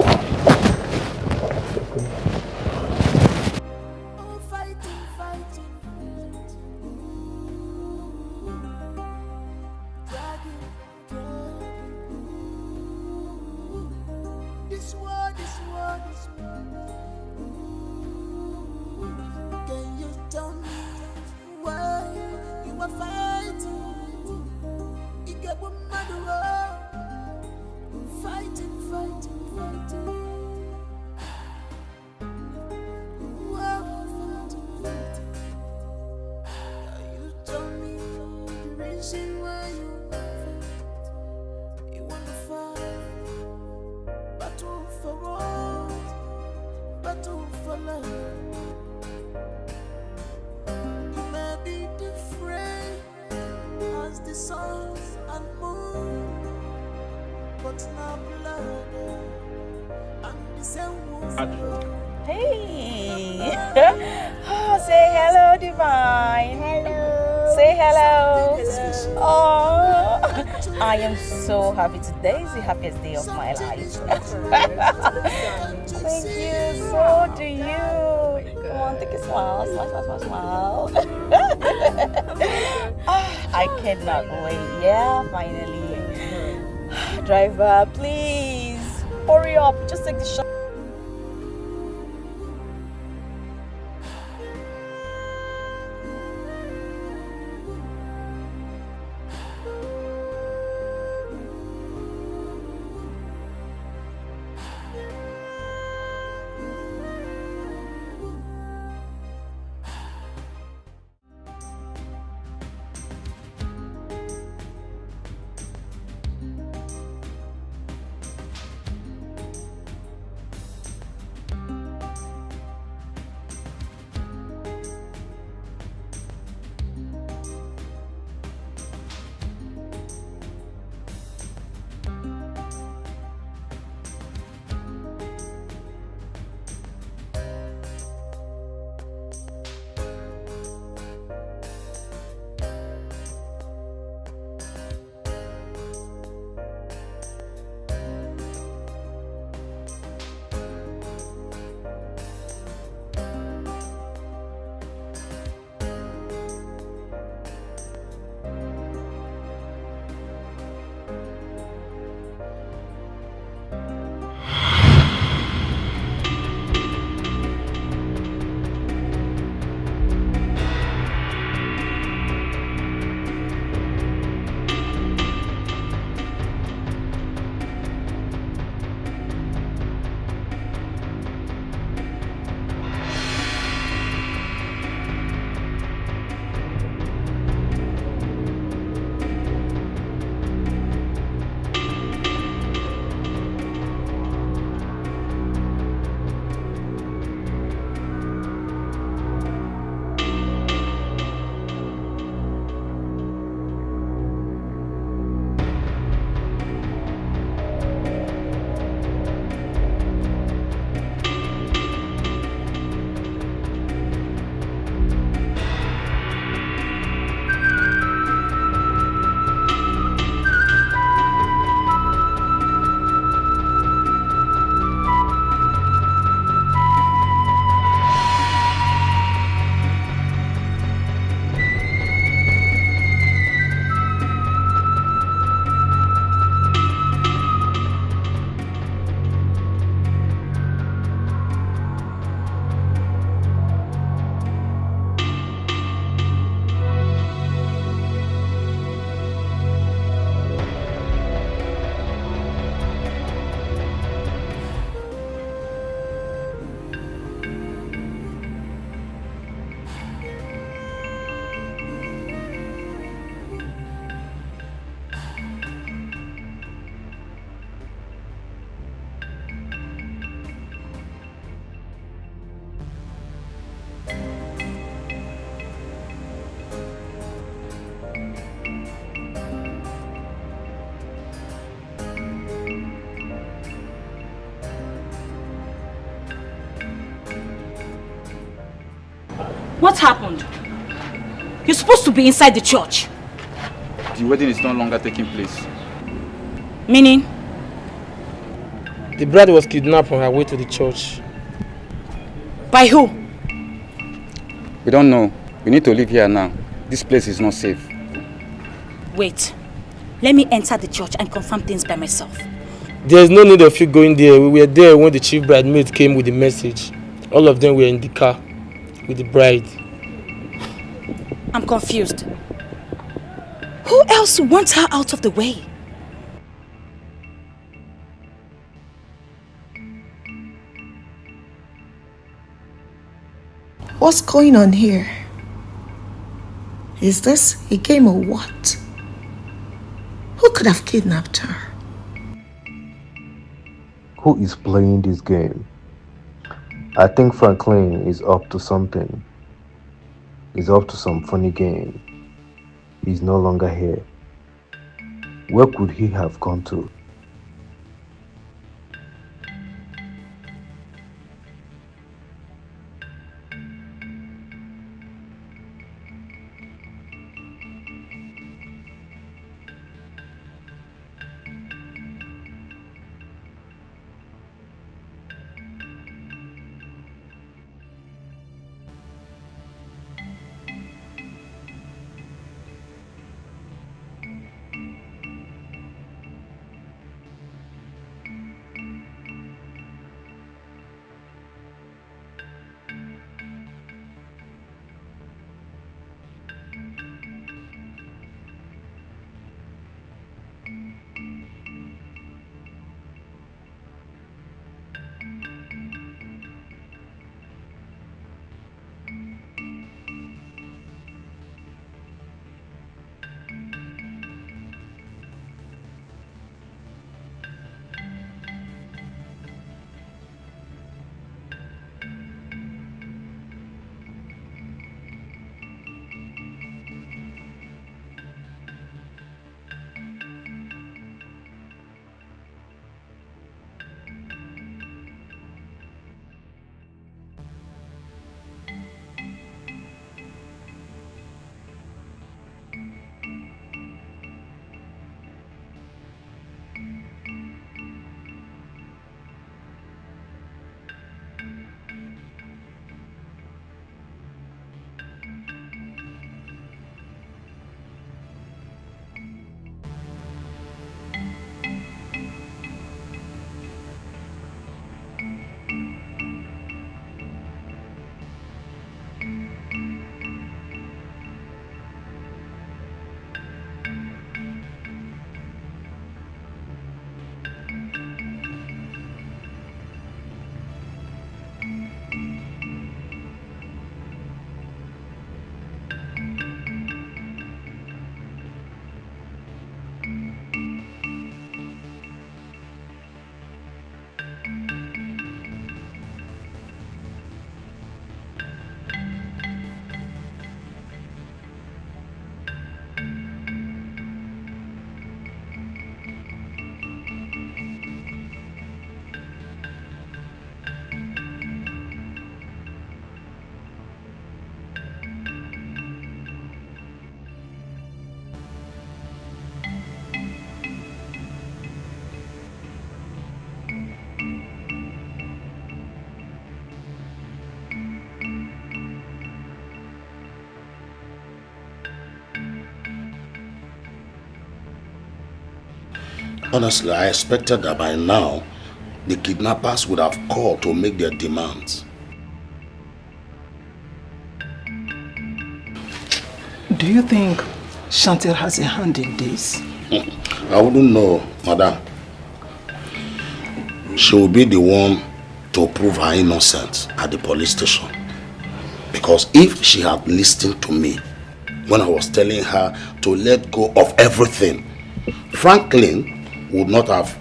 Speaker 14: Hey! Oh, say hello, Divine. Hello. Say hello. Oh, I am so happy. Today is the happiest day of my life. Thank you. So do you. Come on, take a smile. Smile. I cannot wait. Yeah, finally. Driver, please. Hurry up. Just take the shot.
Speaker 1: What happened? You're supposed to be inside the church.
Speaker 2: The wedding is no longer taking place.
Speaker 1: Meaning?
Speaker 3: The bride was kidnapped on her way to the church.
Speaker 1: By who?
Speaker 13: We don't know. We need to leave here now. This place is not safe.
Speaker 1: Wait. Let me enter the church and confirm things by myself.
Speaker 3: There's no need of you going there. We were there when the chief bridesmaid came with the message. All of them were in the car with the bride.
Speaker 1: I'm confused. Who else wants her out of the way?
Speaker 9: What's going on here? Is this a game or what? Who could have kidnapped her?
Speaker 6: Who is playing this game? I think Franklin is up to something. He's up to some funny game. He's no longer here. Where could he have gone to?
Speaker 12: Honestly, I expected that by now, the kidnappers would have called to make their demands.
Speaker 10: Do you think Chantel has a hand in this?
Speaker 12: I wouldn't know, madam. She will be the one to prove her innocence at the police station. Because if she had listened to me when I was telling her to let go of everything, Franklin would not have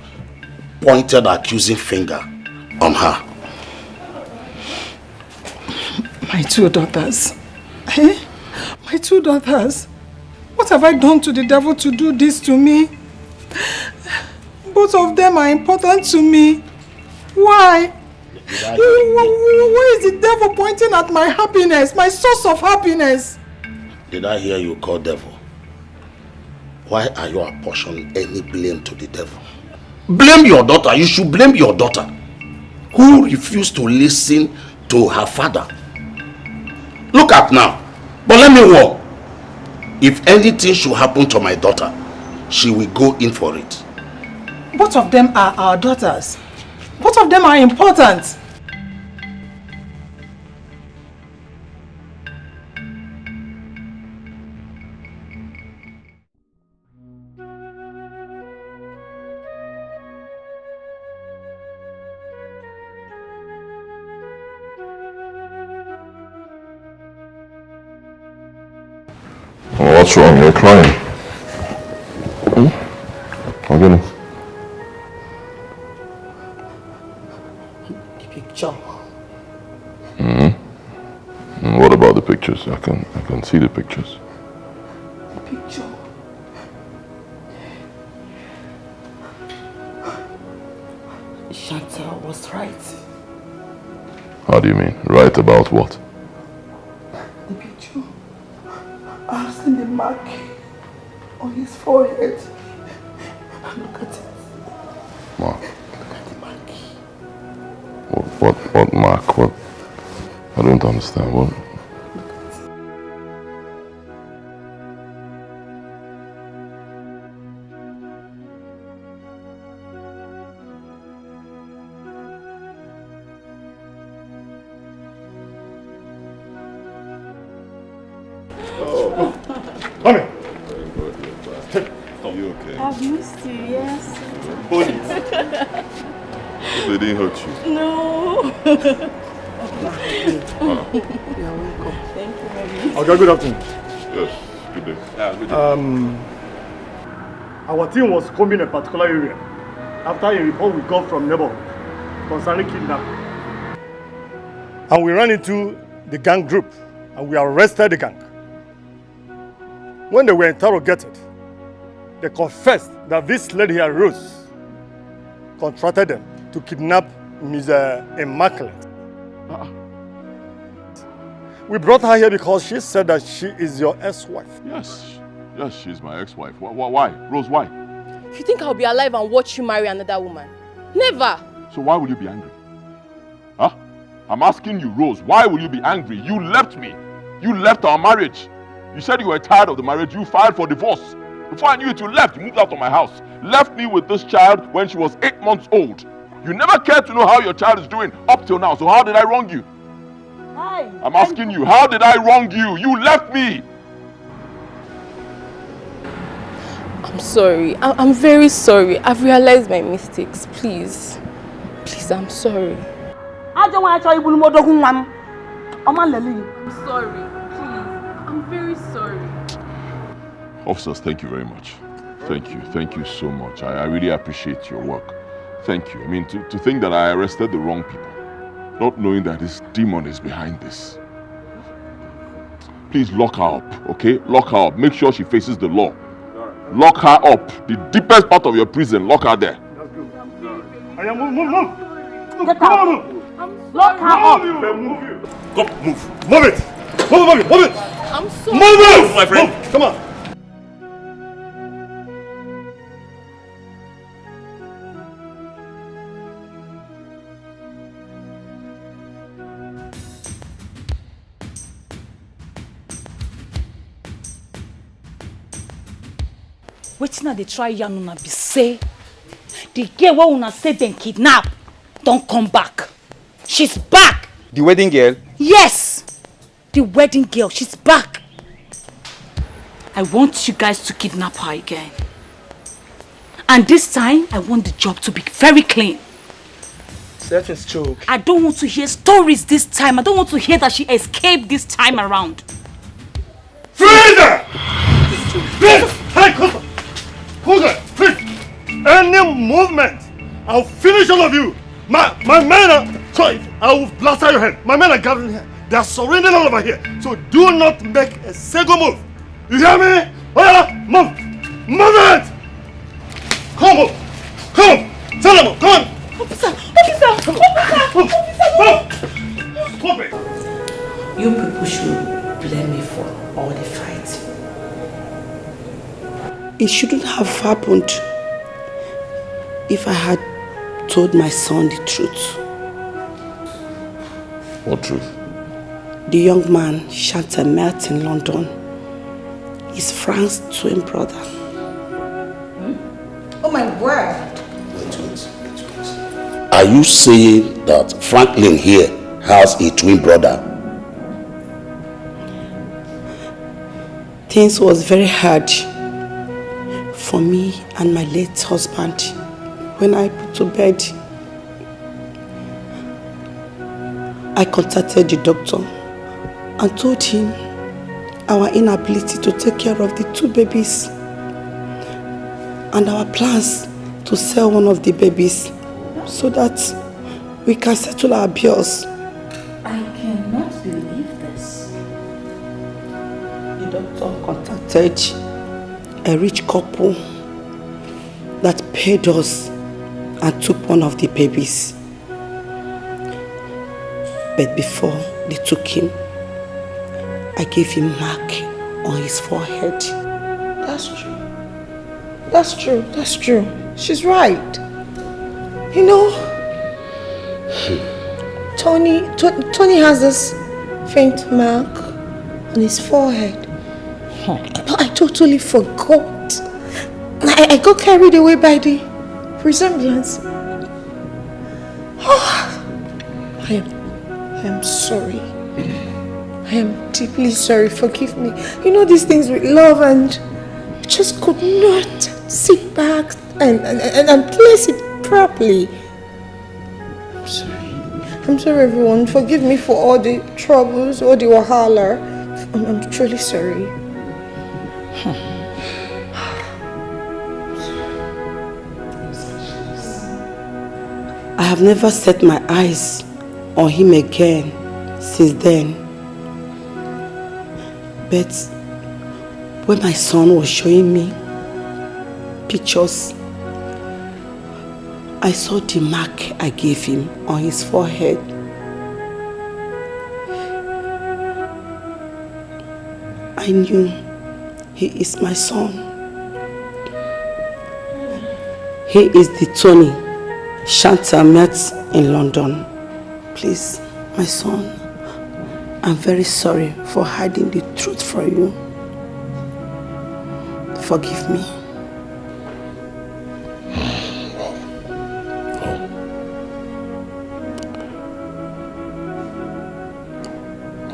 Speaker 12: pointed an accusing finger on her.
Speaker 10: My 2 daughters. Eh? My 2 daughters. What have I done to the devil to do this to me? Both of them are important to me. Why? Why is the devil pointing at my happiness, my source of happiness?
Speaker 12: Did I hear you call devil? Why are you apportioning any blame to the devil? Blame your daughter. You should blame your daughter, who refused to listen to her father. Look at now. But let me warn. If anything should happen to my daughter, she will go in for it.
Speaker 10: Both of them are our daughters. Both of them are important.
Speaker 4: What's wrong? You're crying. Again.
Speaker 10: The picture.
Speaker 4: What about the pictures? I can see the pictures.
Speaker 10: The picture. Chantel was right.
Speaker 4: How do you mean? Right about what?
Speaker 10: The picture. I've seen the mark on his forehead. Look at it.
Speaker 4: Mark.
Speaker 10: Look at the mark.
Speaker 4: What mark? What? I don't understand. What?
Speaker 19: Come here.
Speaker 4: You okay?
Speaker 8: I've missed you, yes.
Speaker 4: Bonnie. They didn't hurt you.
Speaker 8: No.
Speaker 10: You're welcome.
Speaker 8: Thank you, Mommy.
Speaker 19: Okay, good afternoon.
Speaker 4: Yes, good day. Yeah, good day.
Speaker 19: Our team was combing a particular area after a report we got from neighborhood concerning kidnapping. And we ran into the gang group and we arrested the gang. When they were interrogated, they confessed that this lady here, Rose, contracted them to kidnap Ms. Immaculate. We brought her here because she said that she is your ex-wife.
Speaker 4: Yes, she's my ex-wife. Why? Rose, why?
Speaker 20: You think I'll be alive and watch you marry another woman? Never!
Speaker 4: So why will you be angry? Huh? I'm asking you, Rose, why will you be angry? You left me. You left our marriage. You said you were tired of the marriage. You filed for divorce. Before I knew it, you left. You moved out of my house. Left me with this child when she was 8 months old. You never cared to know how your child is doing up till now. So how did I wrong you?
Speaker 8: Hi.
Speaker 4: I'm asking you, how did I wrong you? You left me.
Speaker 20: I'm sorry. I'm very sorry. I've realized my mistakes. Please. Please, I'm sorry.
Speaker 8: I don't want to tell you I'm
Speaker 20: sorry. Please. I'm very sorry.
Speaker 4: Officers, thank you very much. Thank you so much. I really appreciate your work. Thank you. I mean, to think that I arrested the wrong people, not knowing that this demon is behind this. Please lock her up, okay? Lock her up. Make sure she faces the law. Lock her up. The deepest part of your prison, lock her there.
Speaker 19: Move.
Speaker 8: Get out. Lock her up.
Speaker 19: Move it. Move it.
Speaker 20: I'm sorry.
Speaker 19: Move it, my friend. Move. Come on.
Speaker 1: Wetin I dey try yarn una be say The girl who una say then kidnap don't come back. She's back.
Speaker 13: The wedding girl?
Speaker 1: Yes, the wedding girl. She's back. I want you guys to kidnap her again. And this time, I want the job to be very clean.
Speaker 3: That is true.
Speaker 1: I don't want to hear stories this time. I don't want to hear that she escaped this time around.
Speaker 19: Freezer! Please! Hey, hold on! Please! Any movement, I'll finish all of you! My men are... Sorry, I will blast out your head. My men are gathering here. They are surrendering all over here. So do not make a single move. You hear me? Oh yeah, move! Move it! Come on! Come on! Solomon, come on!
Speaker 1: Officer!
Speaker 19: Stop it!
Speaker 11: You people should blame me for all the fights. It shouldn't have happened if I had told my son the truth.
Speaker 4: What truth?
Speaker 11: The young man Shanta met in London is Frank's twin brother.
Speaker 9: Oh my word!
Speaker 12: Are you saying that Franklin here has a twin brother?
Speaker 11: Things was very hard for me and my late husband when I put to bed. I contacted the doctor and told him our inability to take care of the two babies and our plans to sell one of the babies so that we can settle our bills.
Speaker 5: I cannot believe this.
Speaker 11: The doctor contacted a rich couple that paid us and took one of the babies. But before they took him, I gave him a mark on his forehead.
Speaker 9: That's true. That's true. That's true. She's right. You know, Tony has this faint mark on his forehead. I totally forgot. I got carried away by the resemblance. Oh, I am sorry. I am deeply sorry. Forgive me. You know these things with love, and I just could not sit back and place it properly. I'm sorry. I'm sorry, everyone. Forgive me for all the troubles, all the wahala. I'm truly sorry.
Speaker 11: I have never set my eyes on him again since then. But when my son was showing me pictures, I saw the mark I gave him on his forehead. I knew he is my son. He is the Tony Shanta met in London. Please, my son, I'm very sorry for hiding the truth from you. Forgive me.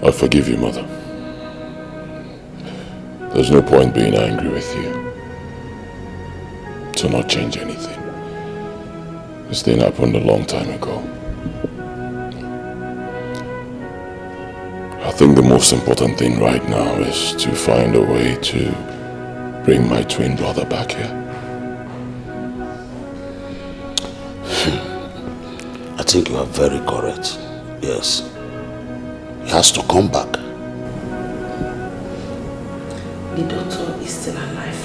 Speaker 4: I forgive you, Mother. There's no point being angry with you. To not change anything. This thing happened a long time ago. I think the most important thing right now is to find a way to bring my twin brother back here.
Speaker 12: I think you are very correct. Yes. He has to come back.
Speaker 11: The doctor is still alive.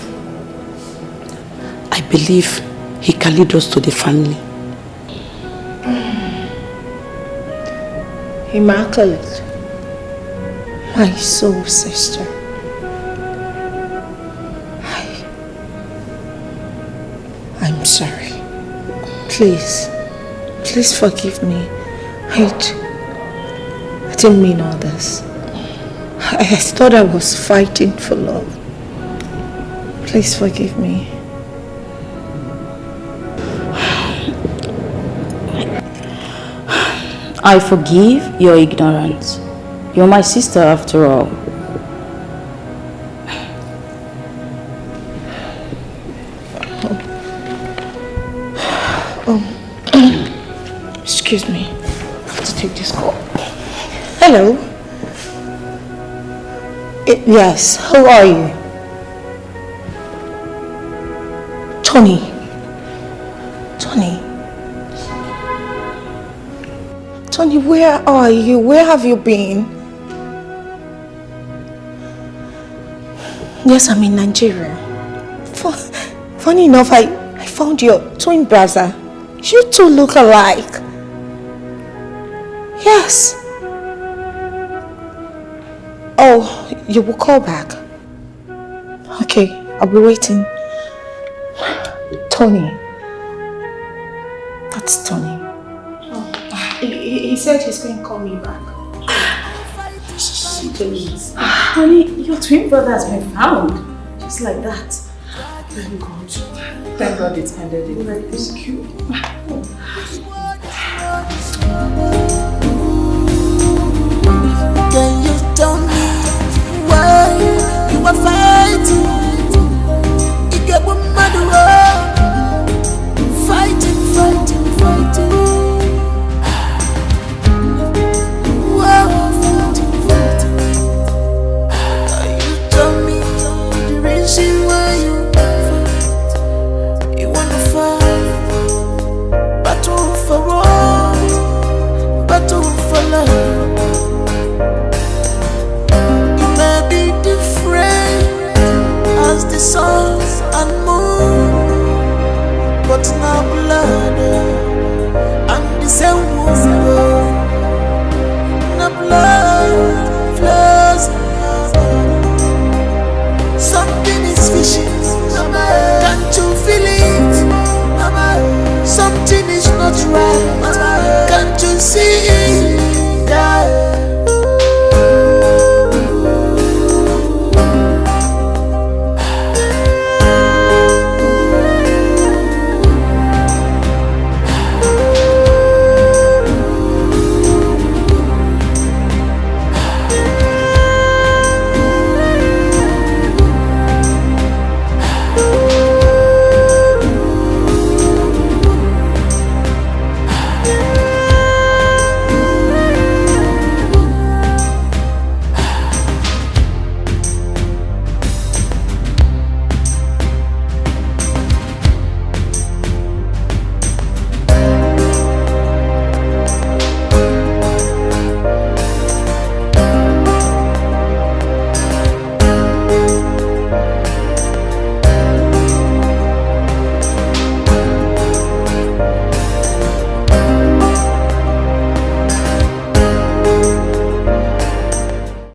Speaker 11: I believe he can lead us to the family.
Speaker 9: Immaculate, my soul sister. I'm sorry. Please forgive me. I didn't mean all this. I thought I was fighting for love. Please forgive me.
Speaker 5: I forgive your ignorance. You're my sister after all.
Speaker 9: Excuse me. I have to take this call. Hello. Yes, how are you? Tony. Tony, where are you? Where have you been? Yes, I'm in Nigeria. Funny enough, I found your twin brother. You two look alike. Yes. Oh, you will call back. Okay, I'll be waiting. Tony. That's Tony. Oh, he said he's going to call me back.
Speaker 5: Please. Honey, your twin brother has been found. Just like that. Thank God. Thank God it's ended in rescue.
Speaker 16: Can you tell me why you are fighting? You get one mad fighting. Wow, fighting. Can you tell me the reason why you fight? You wanna fight? Battle for what? Battle for love. As the sun and moon, but now blood and the same wound. Now blood flows. Something is fishy. Can't you feel it? Something is not right. Can't you see it?